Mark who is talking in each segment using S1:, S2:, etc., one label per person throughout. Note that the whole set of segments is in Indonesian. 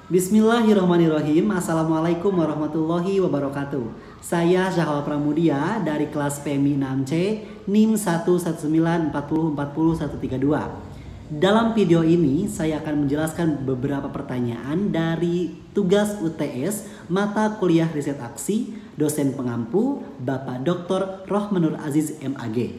S1: Bismillahirrahmanirrahim. Assalamualaikum warahmatullahi wabarakatuh. Saya Zahwa Pramudia dari kelas PMI 6C NIM 11940400132. Dalam video ini saya akan menjelaskan beberapa pertanyaan dari tugas UTS mata kuliah riset aksi dosen pengampu Bapak Dr. Rohmanur Aziz MAG.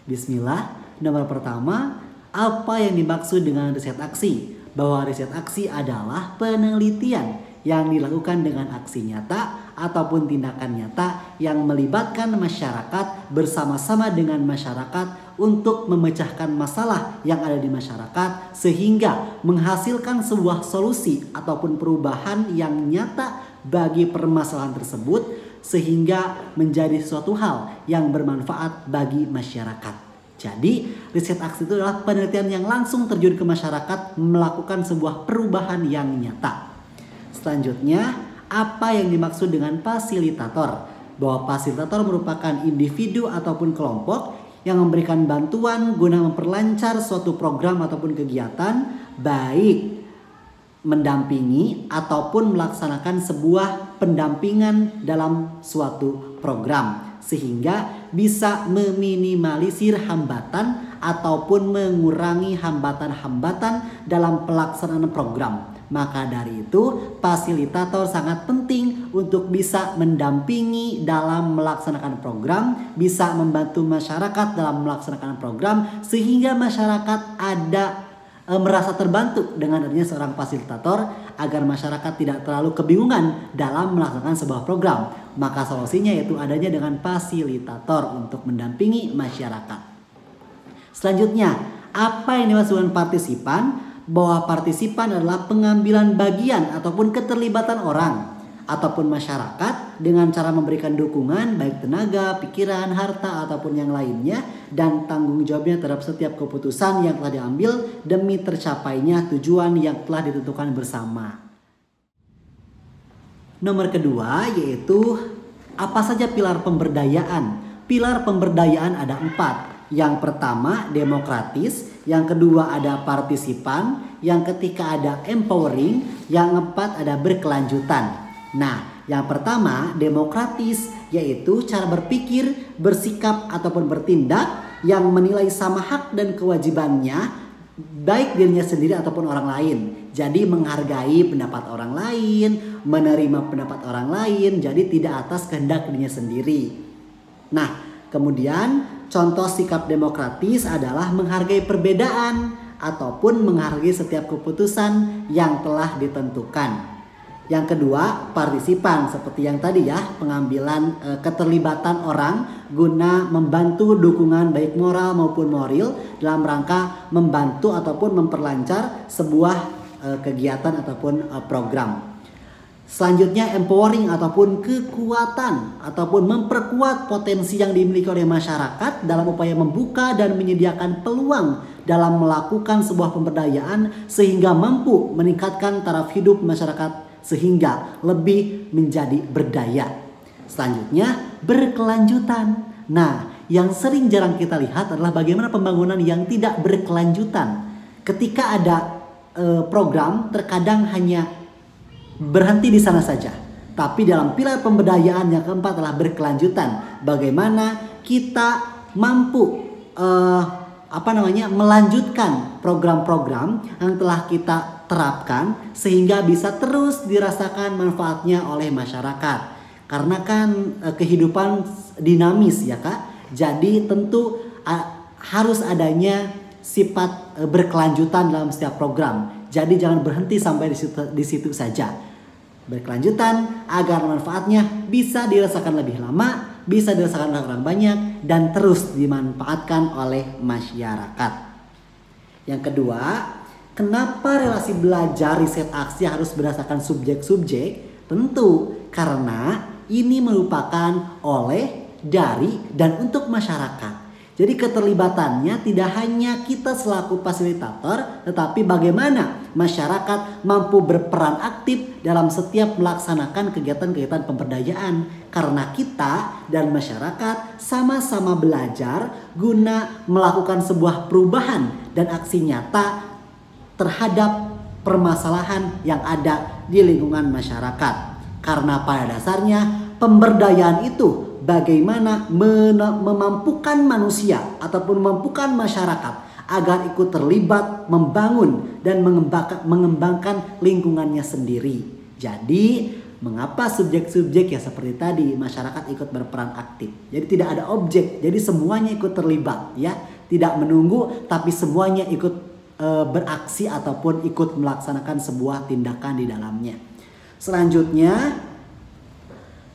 S1: Bismillah. Nomor pertama, apa yang dimaksud dengan riset aksi? Bahwa riset aksi adalah penelitian yang dilakukan dengan aksi nyata ataupun tindakan nyata yang melibatkan masyarakat bersama-sama dengan masyarakat untuk memecahkan masalah yang ada di masyarakat sehingga menghasilkan sebuah solusi ataupun perubahan yang nyata bagi permasalahan tersebut sehingga menjadi suatu hal yang bermanfaat bagi masyarakat. Jadi, riset aksi itu adalah penelitian yang langsung terjun ke masyarakat melakukan sebuah perubahan yang nyata. Selanjutnya, apa yang dimaksud dengan fasilitator? Bahwa fasilitator merupakan individu ataupun kelompok yang memberikan bantuan guna memperlancar suatu program ataupun kegiatan, baik mendampingi ataupun melaksanakan sebuah pendampingan dalam suatu program sehingga bisa meminimalisir hambatan ataupun mengurangi hambatan-hambatan dalam pelaksanaan program. Maka dari itu, fasilitator sangat penting untuk bisa mendampingi dalam melaksanakan program, bisa membantu masyarakat dalam melaksanakan program sehingga masyarakat merasa terbantu dengan adanya seorang fasilitator agar masyarakat tidak terlalu kebingungan dalam melaksanakan sebuah program. Maka solusinya yaitu adanya dengan fasilitator untuk mendampingi masyarakat. Selanjutnya, apa yang dimaksud dengan partisipan? Bahwa partisipan adalah pengambilan bagian ataupun keterlibatan orang ataupun masyarakat dengan cara memberikan dukungan baik tenaga, pikiran, harta ataupun yang lainnya dan tanggung jawabnya terhadap setiap keputusan yang telah diambil demi tercapainya tujuan yang telah ditentukan bersama. Nomor kedua yaitu apa saja pilar pemberdayaan? Pilar pemberdayaan ada 4. Yang pertama demokratis, yang kedua ada partisipan, yang ketiga ada empowering, yang keempat ada berkelanjutan. Nah, yang pertama demokratis yaitu cara berpikir, bersikap ataupun bertindak yang menilai sama hak dan kewajibannya baik dirinya sendiri ataupun orang lain. Jadi menghargai pendapat orang lain, menerima pendapat orang lain, jadi tidak atas kehendak dirinya sendiri. Nah, kemudian contoh sikap demokratis adalah menghargai perbedaan ataupun menghargai setiap keputusan yang telah ditentukan. Yang kedua, partisipan seperti yang tadi ya, pengambilan keterlibatan orang guna membantu dukungan baik moral maupun moral dalam rangka membantu ataupun memperlancar sebuah kegiatan ataupun program. Selanjutnya empowering ataupun kekuatan ataupun memperkuat potensi yang dimiliki oleh masyarakat dalam upaya membuka dan menyediakan peluang dalam melakukan sebuah pemberdayaan sehingga mampu meningkatkan taraf hidup masyarakat sehingga lebih menjadi berdaya. Selanjutnya berkelanjutan. Nah, yang sering jarang kita lihat adalah bagaimana pembangunan yang tidak berkelanjutan. Ketika ada program terkadang hanya berhenti di sana saja. Tapi dalam pilar pemberdayaan yang keempat adalah berkelanjutan. Bagaimana kita mampu melanjutkan program-program yang telah kita terapkan sehingga bisa terus dirasakan manfaatnya oleh masyarakat. Karena kan kehidupan dinamis ya Kak. Jadi tentu harus adanya sifat berkelanjutan dalam setiap program. Jadi jangan berhenti sampai di situ saja. Berkelanjutan agar manfaatnya bisa dirasakan lebih lama, bisa dirasakan oleh orang banyak dan terus dimanfaatkan oleh masyarakat. Yang kedua, kenapa relasi belajar riset aksi harus berdasarkan subjek-subjek? Tentu karena ini merupakan oleh, dari, dan untuk masyarakat. Jadi keterlibatannya tidak hanya kita selaku fasilitator, tetapi bagaimana masyarakat mampu berperan aktif dalam setiap melaksanakan kegiatan-kegiatan pemberdayaan. Karena kita dan masyarakat sama-sama belajar guna melakukan sebuah perubahan dan aksi nyata terhadap permasalahan yang ada di lingkungan masyarakat. Karena pada dasarnya pemberdayaan itu bagaimana memampukan manusia ataupun memampukan masyarakat agar ikut terlibat, membangun dan mengembangkan lingkungannya sendiri. Jadi mengapa subjek-subjek ya seperti tadi masyarakat ikut berperan aktif. Jadi tidak ada objek, jadi semuanya ikut terlibat ya. Tidak menunggu tapi semuanya ikut beraksi ataupun ikut melaksanakan sebuah tindakan di dalamnya. Selanjutnya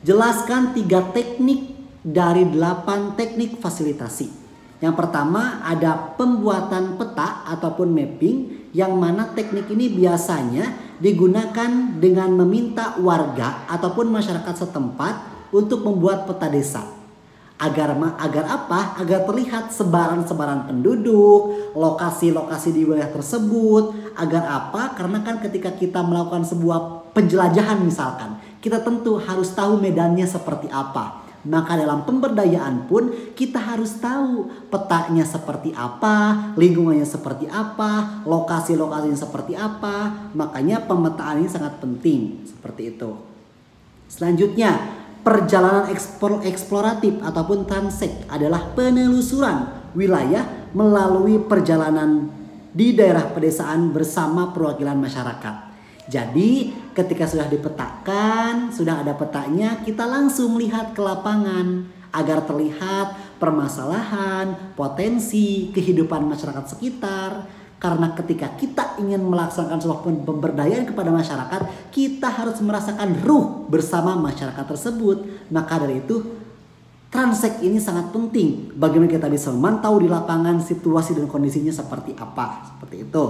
S1: jelaskan 3 teknik dari 8 teknik fasilitasi. Yang pertama ada pembuatan peta ataupun mapping, yang mana teknik ini biasanya digunakan dengan meminta warga ataupun masyarakat setempat untuk membuat peta desa. Agar apa? Agar terlihat sebaran-sebaran penduduk, lokasi-lokasi di wilayah tersebut. Agar apa? Karena kan ketika kita melakukan sebuah penjelajahan misalkan, kita tentu harus tahu medannya seperti apa. Maka dalam pemberdayaan pun kita harus tahu petanya seperti apa, lingkungannya seperti apa, lokasi-lokasinya seperti apa. Makanya pemetaan ini sangat penting seperti itu. Selanjutnya, perjalanan eksploratif ataupun transek adalah penelusuran wilayah melalui perjalanan di daerah pedesaan bersama perwakilan masyarakat. Jadi ketika sudah dipetakan, sudah ada petanya, kita langsung lihat ke lapangan agar terlihat permasalahan, potensi, kehidupan masyarakat sekitar. Karena ketika kita ingin melaksanakan sebuah pemberdayaan kepada masyarakat, kita harus merasakan ruh bersama masyarakat tersebut. Maka dari itu transek ini sangat penting. Bagaimana kita bisa memantau di lapangan situasi dan kondisinya seperti apa, seperti itu.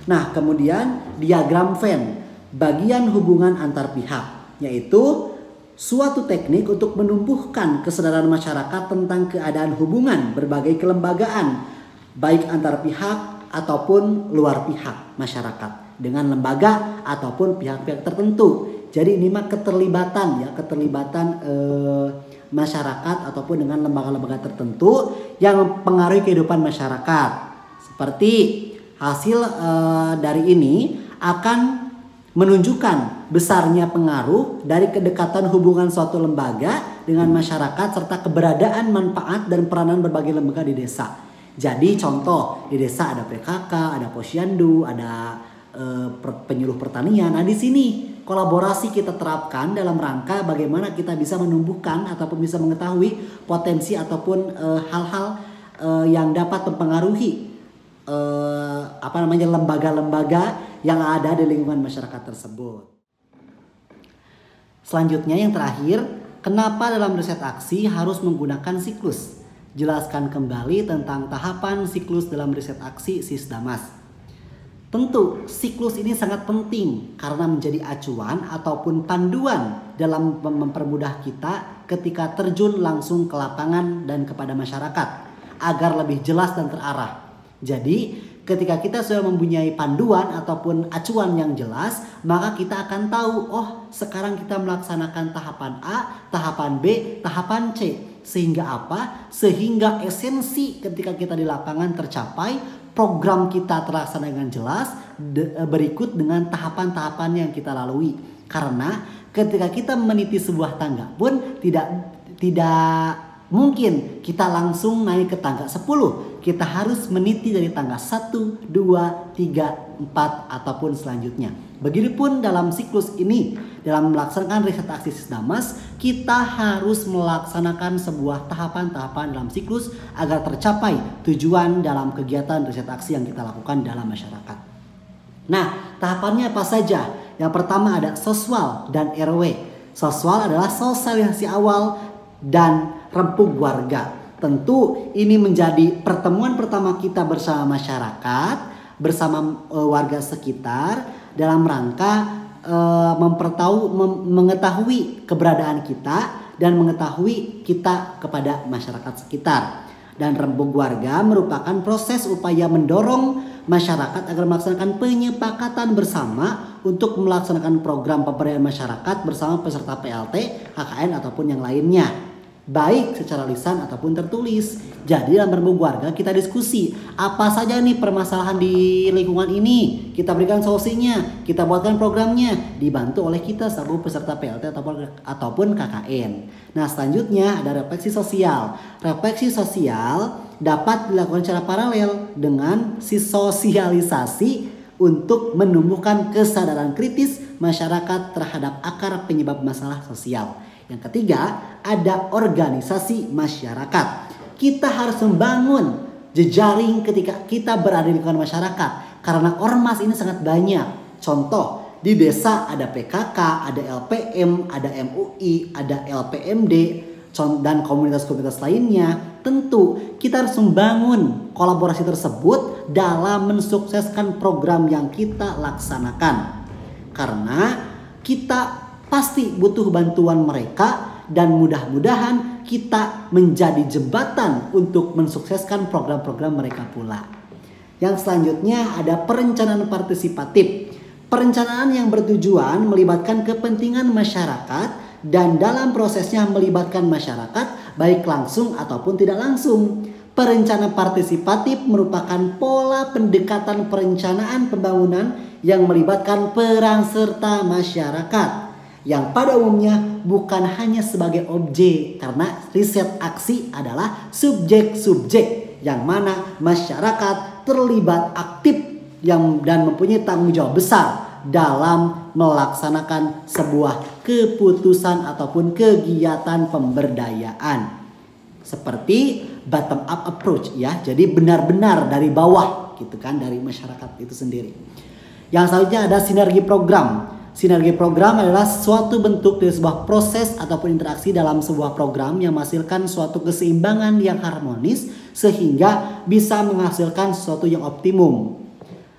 S1: Nah, kemudian diagram Venn, bagian hubungan antar pihak, yaitu suatu teknik untuk menumbuhkan kesadaran masyarakat tentang keadaan hubungan berbagai kelembagaan, baik antar pihak ataupun luar pihak masyarakat dengan lembaga ataupun pihak-pihak tertentu. Jadi ini mah keterlibatan masyarakat ataupun dengan lembaga-lembaga tertentu yang mempengaruhi kehidupan masyarakat. Seperti hasil dari ini akan menunjukkan besarnya pengaruh dari kedekatan hubungan suatu lembaga dengan masyarakat serta keberadaan manfaat dan peranan berbagai lembaga di desa. Jadi contoh di desa ada PKK, ada posyandu, ada penyuluh pertanian. Nah di sini kolaborasi kita terapkan dalam rangka bagaimana kita bisa menumbuhkan ataupun bisa mengetahui potensi ataupun hal-hal yang dapat mempengaruhi lembaga-lembaga yang ada di lingkungan masyarakat tersebut. Selanjutnya yang terakhir, kenapa dalam riset aksi harus menggunakan siklus? Jelaskan kembali tentang tahapan siklus dalam riset aksi Sisdamas. Tentu siklus ini sangat penting karena menjadi acuan ataupun panduan dalam mempermudah kita ketika terjun langsung ke lapangan dan kepada masyarakat agar lebih jelas dan terarah. Jadi ketika kita sudah mempunyai panduan ataupun acuan yang jelas, maka kita akan tahu, oh sekarang kita melaksanakan tahapan A, tahapan B, tahapan C. Sehingga apa? Sehingga esensi ketika kita di lapangan tercapai, program kita terlaksana dengan jelas, berikut dengan tahapan-tahapan yang kita lalui. Karena ketika kita meniti sebuah tangga pun tidak mungkin kita langsung naik ke tangga 10. Kita harus meniti dari tangga 1, 2, 3, 4 ataupun selanjutnya. Begitupun dalam siklus ini, dalam melaksanakan riset aksi Sisdamas, kita harus melaksanakan sebuah tahapan-tahapan dalam siklus agar tercapai tujuan dalam kegiatan riset aksi yang kita lakukan dalam masyarakat. Nah, tahapannya apa saja? Yang pertama ada soswal dan RW. Soswal adalah sosialisasi awal dan rempuk warga. Tentu ini menjadi pertemuan pertama kita bersama masyarakat, bersama warga sekitar dalam rangka mengetahui keberadaan kita dan mengetahui kita kepada masyarakat sekitar. Dan rembuk warga merupakan proses upaya mendorong masyarakat agar melaksanakan penyepakatan bersama untuk melaksanakan program pemberdayaan masyarakat bersama peserta PLT, KKN ataupun yang lainnya. baik secara lisan ataupun tertulis. Jadi dalam berembuk warga kita diskusi apa saja nih permasalahan di lingkungan ini, kita berikan solusinya, kita buatkan programnya, dibantu oleh kita selaku peserta PLT ataupun KKN. Nah selanjutnya ada refleksi sosial. Refleksi sosial dapat dilakukan secara paralel dengan sosialisasi untuk menumbuhkan kesadaran kritis masyarakat terhadap akar penyebab masalah sosial. Yang ketiga, ada organisasi masyarakat. Kita harus membangun jejaring ketika kita berada di lingkungan masyarakat. Karena ormas ini sangat banyak. Contoh, di desa ada PKK, ada LPM, ada MUI, ada LPMD, dan komunitas-komunitas lainnya. Tentu kita harus membangun kolaborasi tersebut dalam mensukseskan program yang kita laksanakan. Karena kita pasti butuh bantuan mereka dan mudah-mudahan kita menjadi jembatan untuk mensukseskan program-program mereka pula. Yang selanjutnya ada perencanaan partisipatif. Perencanaan yang bertujuan melibatkan kepentingan masyarakat dan dalam prosesnya melibatkan masyarakat baik langsung ataupun tidak langsung. Perencanaan partisipatif merupakan pola pendekatan perencanaan pembangunan yang melibatkan peran serta masyarakat, yang pada umumnya bukan hanya sebagai objek, karena riset aksi adalah subjek-subjek yang mana masyarakat terlibat aktif dan mempunyai tanggung jawab besar dalam melaksanakan sebuah keputusan ataupun kegiatan pemberdayaan. Seperti bottom up approach ya. Jadi benar-benar dari bawah gitu kan, dari masyarakat itu sendiri. Yang selanjutnya ada sinergi program. Sinergi program adalah suatu bentuk dari sebuah proses ataupun interaksi dalam sebuah program yang menghasilkan suatu keseimbangan yang harmonis sehingga bisa menghasilkan sesuatu yang optimum.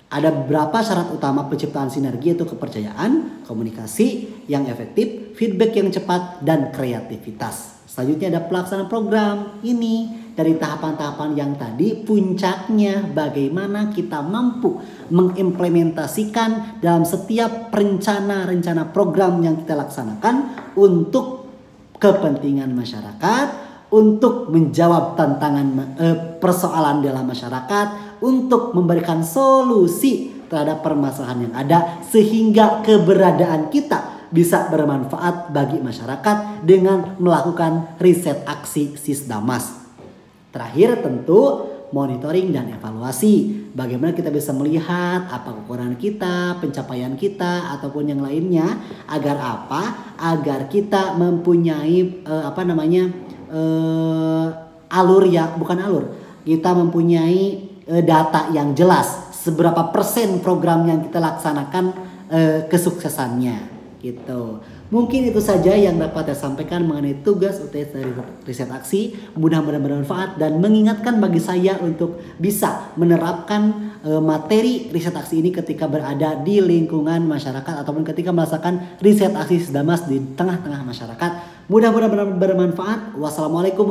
S1: Ada beberapa syarat utama penciptaan sinergi, yaitu kepercayaan, komunikasi yang efektif, feedback yang cepat, dan kreativitas. Selanjutnya ada pelaksanaan program. Ini dari tahapan-tahapan yang tadi, puncaknya bagaimana kita mampu mengimplementasikan dalam setiap rencana program yang kita laksanakan untuk kepentingan masyarakat, untuk menjawab tantangan persoalan dalam masyarakat, untuk memberikan solusi terhadap permasalahan yang ada sehingga keberadaan kita bisa bermanfaat bagi masyarakat dengan melakukan riset aksi Sisdamas. Terakhir tentu monitoring dan evaluasi. Bagaimana kita bisa melihat apa kekurangan kita, pencapaian kita ataupun yang lainnya, agar apa? Agar kita mempunyai kita mempunyai data yang jelas seberapa persen program yang kita laksanakan kesuksesannya gitu. Mungkin itu saja yang dapat saya sampaikan mengenai tugas UTS dari riset aksi. Mudah-mudahan bermanfaat dan mengingatkan bagi saya untuk bisa menerapkan materi riset aksi ini ketika berada di lingkungan masyarakat ataupun ketika melaksanakan riset aksi Sisdamas di tengah-tengah masyarakat. Mudah-mudahan bermanfaat. Wassalamualaikum.